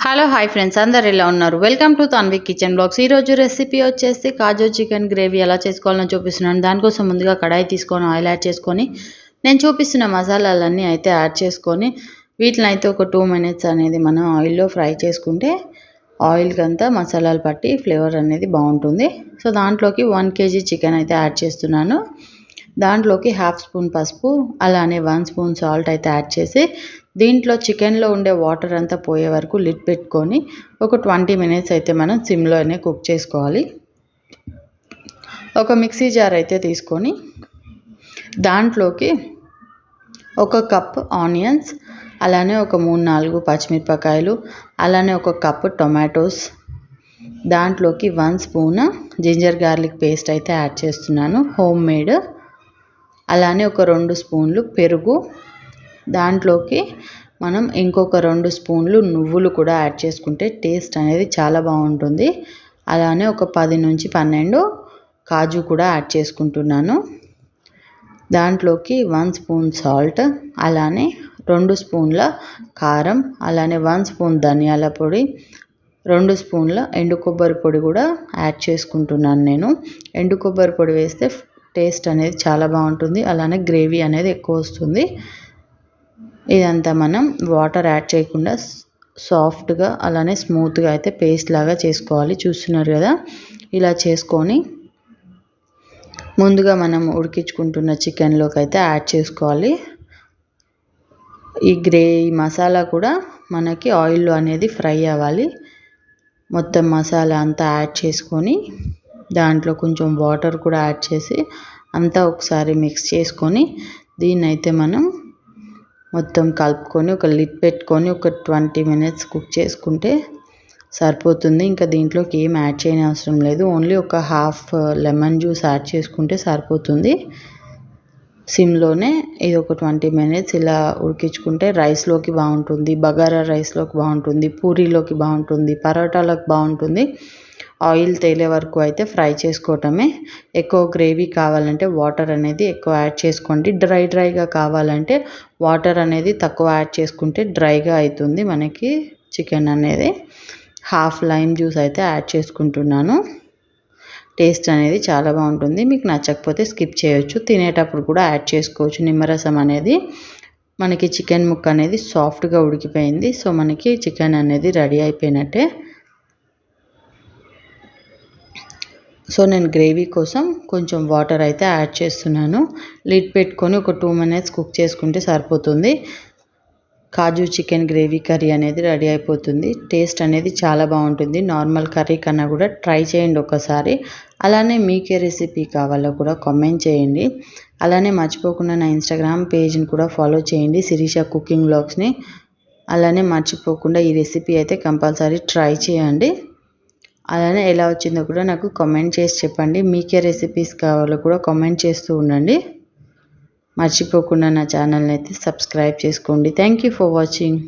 Hello hi friends, అందరు ఎలా ఉన్నారు? Welcome to Tanvi kitchen blogs. ఈరోజు రెసిపీ వచ్చేసి కాజు చికెన్ గ్రేవీ ఎలా చేసుకోవాలని చూపిస్తున్నాను. దానికోసం ముందుగా కడాయి తీసుకొని ఆయిల్ యాడ్ చేసుకొని నేను చూపిస్తున్న మసాలాలన్నీ అయితే యాడ్ చేసుకొని వీటిని అయితే ఒక 2 మినిట్స్ అనేది మనం ఆయిల్లో ఫ్రై చేసుకుంటే ఆయిల్కి అంతా మసాలాలు పట్టి ఫ్లేవర్ అనేది బాగుంటుంది. సో దాంట్లోకి 1 kg చికెన్ అయితే యాడ్ చేస్తున్నాను. దాంట్లోకి 1/2 స్పూన్ పసుపు, అలానే 1 స్పూన్ సాల్ట్ అయితే యాడ్ చేసి దీంట్లో చికెన్లో ఉండే వాటర్ అంతా పోయే వరకు లిడ్ పెట్టుకొని ఒక 20 మినిట్స్ అయితే మనం సిమ్లోనే కుక్ చేసుకోవాలి. ఒక మిక్సీ జార్ అయితే తీసుకొని దాంట్లోకి 1 కప్ ఆనియన్స్, అలానే ఒక 3-4 పచ్చిమిరపకాయలు, అలానే 1 కప్ టొమాటోస్, దాంట్లోకి 1 స్పూన్ జింజర్ గార్లిక్ పేస్ట్ అయితే యాడ్ చేస్తున్నాను, హోమ్ మేడ్. అలానే ఒక 2 స్పూన్లు పెరుగు, దాంట్లోకి మనం ఇంకొక 2 స్పూన్లు నువ్వులు కూడా యాడ్ చేసుకుంటే టేస్ట్ అనేది చాలా బాగుంటుంది. అలానే ఒక 10 నుంచి 12 కాజు కూడా యాడ్ చేసుకుంటున్నాను. దాంట్లోకి 1 స్పూన్ సాల్ట్, అలానే 2 స్పూన్ల కారం, అలానే 1 స్పూన్ ధనియాల పొడి, 2 స్పూన్ల ఎండు కొబ్బరి పొడి కూడా యాడ్ చేసుకుంటున్నాను నేను. ఎండు కొబ్బరి పొడి వేస్తే టేస్ట్ అనేది చాలా బాగుంటుంది, అలానే గ్రేవీ అనేది ఎక్కువ వస్తుంది. ఇదంతా మనం వాటర్ యాడ్ చేయకుండా సాఫ్ట్గా అలానే స్మూత్గా అయితే పేస్ట్ లాగా చేసుకోవాలి. చూస్తున్నారు కదా, ఇలా చేసుకొని ముందుగా మనం ఉడికించుకుంటున్న చికెన్లోకి అయితే యాడ్ చేసుకోవాలి. ఈ మసాలా కూడా మనకి ఆయిల్లో అనేది ఫ్రై అవ్వాలి. మొత్తం మసాలా అంతా యాడ్ చేసుకొని దాంట్లో కొంచెం వాటర్ కూడా యాడ్ చేసి అంతా ఒకసారి మిక్స్ చేసుకొని దీన్నైతే మనం మొత్తం కలుపుకొని ఒక లిడ్ పెట్టుకొని ఒక 20 మినిట్స్ కుక్ చేసుకుంటే సరిపోతుంది. ఇంకా దీంట్లోకి ఏం యాడ్ చేయని అవసరం లేదు. ఓన్లీ ఒక హాఫ్ లెమన్ జ్యూస్ యాడ్ చేసుకుంటే సరిపోతుంది. సిమ్లోనే ఇది ఒక 20 మినిట్స్ ఇలా ఉడికించుకుంటే రైస్లోకి బాగుంటుంది, బగారా రైస్లోకి బాగుంటుంది, పూరీలోకి బాగుంటుంది, పరోటాలకు బాగుంటుంది. ఆయిల్ తేలే వరకు అయితే ఫ్రై చేసుకోవటమే. ఎక్కువ గ్రేవీ కావాలంటే వాటర్ అనేది ఎక్కువ యాడ్ చేసుకోండి. డ్రైగా కావాలంటే వాటర్ అనేది తక్కువ యాడ్ చేసుకుంటే డ్రైగా అవుతుంది మనకి చికెన్ అనేది. హాఫ్ లైమ్ జ్యూస్ అయితే యాడ్ చేసుకుంటున్నాను. టేస్ట్ అనేది చాలా బాగుంటుంది. మీకు నచ్చకపోతే స్కిప్ చేయొచ్చు, తినేటప్పుడు కూడా యాడ్ చేసుకోవచ్చు నిమ్మరసం అనేది. మనకి చికెన్ ముక్క అనేది సాఫ్ట్గా ఉడికిపోయింది. సో మనకి చికెన్ అనేది రెడీ అయిపోయినట్టే. సో నేను గ్రేవీ కోసం కొంచెం వాటర్ అయితే యాడ్ చేస్తున్నాను. లిడ్ పెట్టుకొని ఒక 2 మినిట్స్ కుక్ చేసుకుంటే సరిపోతుంది. కాజు చికెన్ గ్రేవీ కర్రీ అనేది రెడీ అయిపోతుంది. టేస్ట్ అనేది చాలా బాగుంటుంది. నార్మల్ కర్రీ కన్నా కూడా ట్రై చేయండి ఒకసారి. అలానే మీకే రెసిపీ కావాలో కూడా కామెంట్ చేయండి. అలానే మర్చిపోకుండా నా ఇన్స్టాగ్రామ్ పేజ్ని కూడా ఫాలో చేయండి, శిరీష కుకింగ్ వ్లాగ్స్ని. అలానే మర్చిపోకుండా ఈ రెసిపీ అయితే కంపల్సరీ ట్రై చేయండి. అలానే ఎలా వచ్చిందో కూడా నాకు కామెంట్ చేసి చెప్పండి. మీకే రెసిపీస్ కావాలో కూడా కామెంట్ చేస్తూ ఉండండి. మర్చిపోకుండా నా ఛానల్ని అయితే సబ్స్క్రైబ్ చేసుకోండి. Thank you for watching.